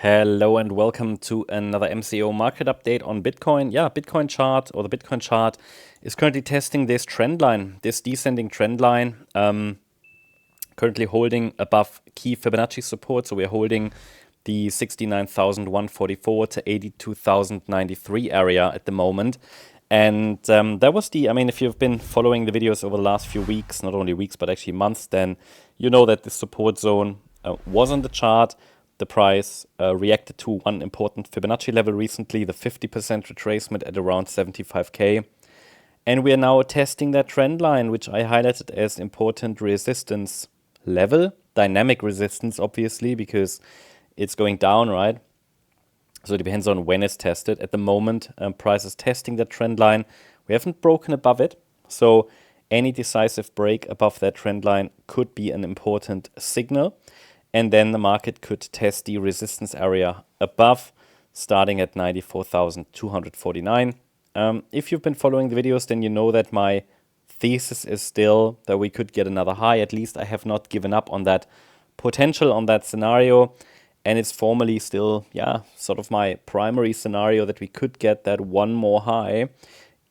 Hello and welcome to another MCO market update on Bitcoin. Yeah, Bitcoin chart or the Bitcoin chart is currently testing this trend line, this descending trend line, currently holding above key Fibonacci support. So we're holding the 69,144 to 82,093 area at the moment. And that was if you've been following the videos over the last few weeks, not only weeks, but actually months, then you know that the support zone was on the chart. The price reacted to one important Fibonacci level recently, the 50% retracement at around 75K. And we are now testing that trend line, which I highlighted as important resistance level, dynamic resistance, obviously, because it's going down, right? So it depends on when it's tested. At the moment, price is testing that trend line. We haven't broken above it. So any decisive break above that trend line could be an important signal. And then the market could test the resistance area above, starting at 94,249. If you've been following the videos, then you know that my thesis is still that we could get another high. At least I have not given up on that potential, on that scenario. And it's formally still, sort of my primary scenario that we could get that one more high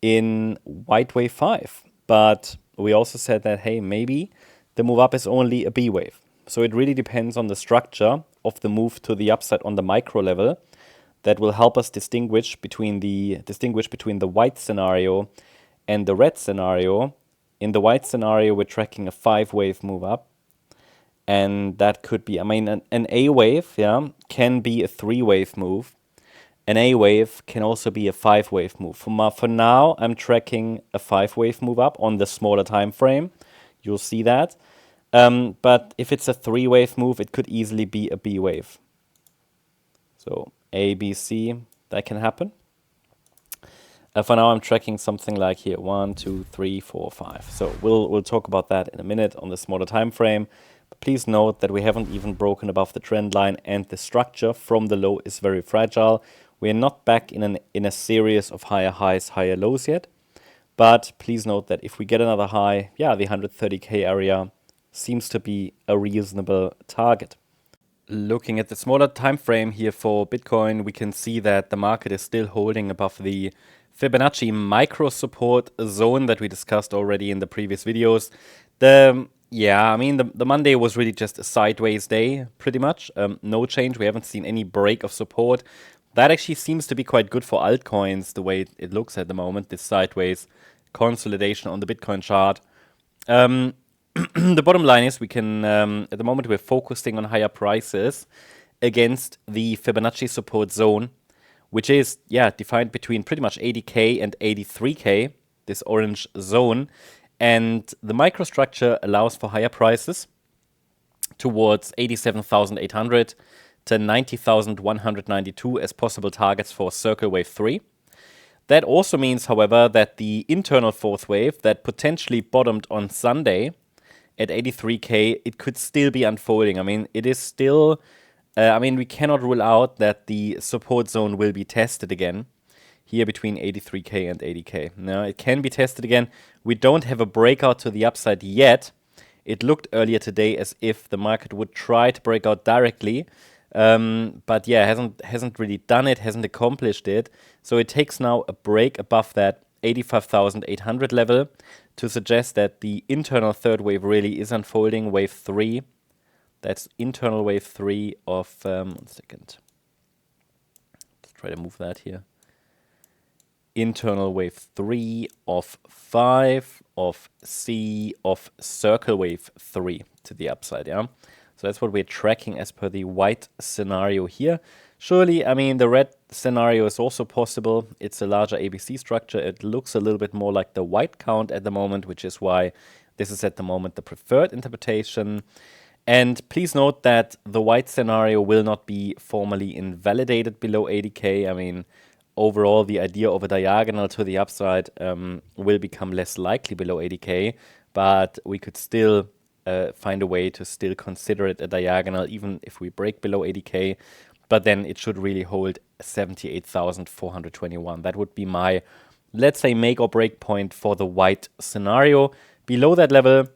in White Wave 5. But we also said that, hey, maybe the move up is only a B wave. So it really depends on the structure of the move to the upside on the micro level that will help us distinguish between the white scenario and the red scenario. In the white scenario, we're tracking a 5-wave move up. And that could be, an A wave, can be a 3-wave move. An A wave can also be a 5-wave move. For now, I'm tracking a 5-wave move up on the smaller time frame. You'll see that. But if it's a 3-wave move, it could easily be a B wave. So A, B, C, that can happen. For now, I'm tracking something like here, 1, 2, 3, 4, 5. So we'll talk about that in a minute on the smaller time frame. But please note that we haven't even broken above the trend line, and the structure from the low is very fragile. We're not back in a series of higher highs, higher lows yet. But please note that if we get another high, the 130K area seems to be a reasonable target. Looking at the smaller time frame here for Bitcoin, we can see that the market is still holding above the Fibonacci micro support zone that we discussed already in the previous videos. The Monday was really just a sideways day, pretty much. No change. We haven't seen any break of support. That actually seems to be quite good for altcoins, the way it looks at the moment, this sideways consolidation on the Bitcoin chart. The bottom line is we can, at the moment, we're focusing on higher prices against the Fibonacci support zone, which is, defined between pretty much 80K and 83K, this orange zone. And the microstructure allows for higher prices towards 87,800 to 90,192 as possible targets for Circle Wave 3. That also means, however, that the internal fourth wave that potentially bottomed on Sunday at 83K, it could still be unfolding. It is still, we cannot rule out that the support zone will be tested again here between 83K and 80K. Now, it can be tested again. We don't have a breakout to the upside yet. It looked earlier today as if the market would try to break out directly, but hasn't really done it, hasn't accomplished it. So it takes now a break above that 85,800 level to suggest that the internal third wave really is unfolding, wave 3. That's internal wave 3 of, one second. Let's try to move that here. Internal wave 3 of 5 of C of circle wave 3 to the upside, So that's what we're tracking as per the white scenario here. Surely, the red scenario is also possible. It's a larger ABC structure. It looks a little bit more like the white count at the moment, which is why this is at the moment the preferred interpretation. And please note that the white scenario will not be formally invalidated below 80K. Overall, the idea of a diagonal to the upside will become less likely below 80K, but we could still find a way to still consider it a diagonal, even if we break below 80K. But then it should really hold 78,421. That would be my, let's say, make or break point for the white scenario. Below that level,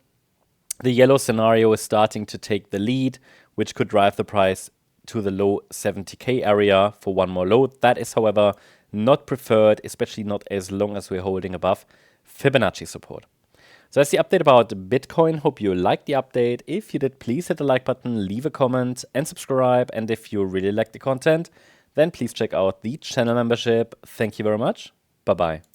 the yellow scenario is starting to take the lead, which could drive the price to the low 70k area for one more load. That is, however, not preferred, especially not as long as we're holding above Fibonacci support. So that's the update about Bitcoin. Hope you liked the update. If you did, please hit the like button, leave a comment, and subscribe. And if you really like the content, then please check out the channel membership. Thank you very much. Bye-bye.